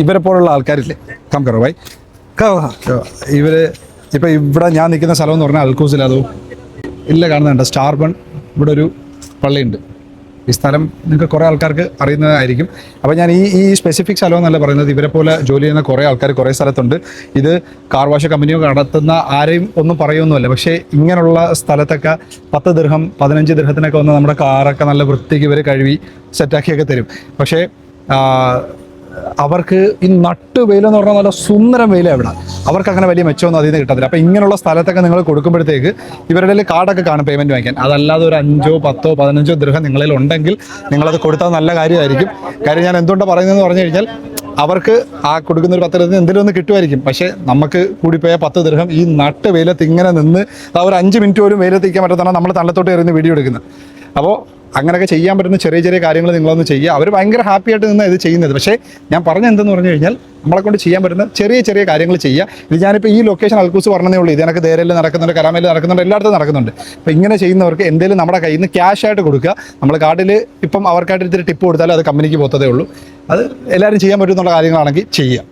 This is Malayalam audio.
ഇവരെ പോലുള്ള ആൾക്കാരില്ലേ കറോ ഭായി ഇവര് ഇപ്പം ഇവിടെ ഞാൻ നിൽക്കുന്ന സ്ഥലം എന്ന് പറഞ്ഞാൽ അൽക്കൂസിൽ അതോ ഇല്ല കാണുന്നുണ്ട് സ്റ്റാർബൺ. ഇവിടെ ഒരു പള്ളിയുണ്ട്. ഈ സ്ഥലം നിങ്ങൾക്ക് കുറേ ആൾക്കാർക്ക് അറിയുന്നതായിരിക്കും. അപ്പോൾ ഞാൻ ഈ സ്പെസിഫിക് സ്ഥലം എന്നല്ല പറയുന്നത്, ഇവരെ പോലെ ജോലി ചെയ്യുന്ന കുറേ ആൾക്കാർ കുറേ സ്ഥലത്തുണ്ട്. ഇത് കാർ വാഷ് കമ്പനിയോ നടത്തുന്ന ആരെയും ഒന്നും പറയുമൊന്നുമല്ല. പക്ഷേ ഇങ്ങനെയുള്ള സ്ഥലത്തൊക്കെ 10 ദിർഹം 15 ദിർഹത്തിനൊക്കെ വന്ന് നമ്മുടെ കാറൊക്കെ നല്ല വൃത്തിക്ക് ഇവർ കഴുകി സെറ്റാക്കിയൊക്കെ തരും. പക്ഷേ അവർക്ക് ഈ നട്ട് വെയിലെന്ന് പറഞ്ഞാൽ നല്ല സുന്ദരം വെയിലാണ് ഇവിടെ. അവർക്ക് അങ്ങനെ വലിയ മെച്ചമൊന്നും അതിൽ നിന്ന് കിട്ടത്തില്ല. അപ്പോൾ ഇങ്ങനെയുള്ള സ്ഥലത്തൊക്കെ നിങ്ങൾ കൊടുക്കുമ്പോഴത്തേക്ക് ഇവരുടെ കാർഡൊക്കെ കാണും പേയ്മെൻറ്റ് വാങ്ങിക്കാൻ. അതല്ലാതെ ഒരു 5, 10, 15 ദിർഹം നിങ്ങളിൽ ഉണ്ടെങ്കിൽ നിങ്ങളത് കൊടുത്താൽ നല്ല കാര്യമായിരിക്കും. കാര്യം ഞാൻ എന്തുകൊണ്ടാണ് പറയുന്നതെന്ന് പറഞ്ഞു കഴിഞ്ഞാൽ അവർക്ക് ആ കൊടുക്കുന്ന ഒരു 10 ദിർഹം എന്തെങ്കിലും ഒന്ന് കിട്ടുമായിരിക്കും. പക്ഷേ നമുക്ക് കൂടിപ്പോയ 10 ദിർഹം ഈ നട്ട് വെയിലത്ത് ഇങ്ങനെ നിന്ന് ഒരു 5 മിനിറ്റ് പോലും വെയിലത്തിക്കാൻ പറ്റാത്തതാണ് നമ്മൾ തള്ളത്തോട്ട് എറിഞ്ഞ് വീഡിയോ എടുക്കുന്നത്. അപ്പോൾ അങ്ങനെയൊക്കെ ചെയ്യാൻ പറ്റുന്ന ചെറിയ ചെറിയ കാര്യങ്ങൾ നിങ്ങളൊന്ന് ചെയ്യുക. അവർ ഭയങ്കര ഹാപ്പി ആയിട്ട് നിന്ന് ഇത് ചെയ്യുന്നത്. പക്ഷേ ഞാൻ പറഞ്ഞ എന്തെന്ന് പറഞ്ഞു കഴിഞ്ഞാൽ നമ്മളെ കൊണ്ട് ചെയ്യാൻ പറ്റുന്ന ചെറിയ ചെറിയ കാര്യങ്ങൾ ചെയ്യുക. ഇത് ഞാനിപ്പോൾ ഈ ലൊക്കേഷൻ അൽക്കൂസ് പറഞ്ഞതേ ഉള്ളൂ. ഇതിനൊക്കെ ദേരയിൽ നടക്കുന്നുണ്ട്, കരാമയിൽ നടക്കുന്നുണ്ട്, എല്ലായിടത്തും നടക്കുന്നുണ്ട്. അപ്പോൾ ഇങ്ങനെ ചെയ്യുന്നവർക്ക് എന്തെങ്കിലും നമ്മുടെ കയ്യിൽ നിന്ന് ക്യാഷ് ആയിട്ട് കൊടുക്കുക. നമ്മൾ കാർഡിൽ ഇപ്പം അവർക്കായിട്ട് ഇത്തിരി ടിപ്പ് കൊടുത്താലും അത് കമ്പനിക്ക് പോത്തതേ ഉള്ളൂ. അത് എല്ലാവരും ചെയ്യാൻ പറ്റുന്നുള്ള കാര്യങ്ങളാണെങ്കിൽ ചെയ്യുക.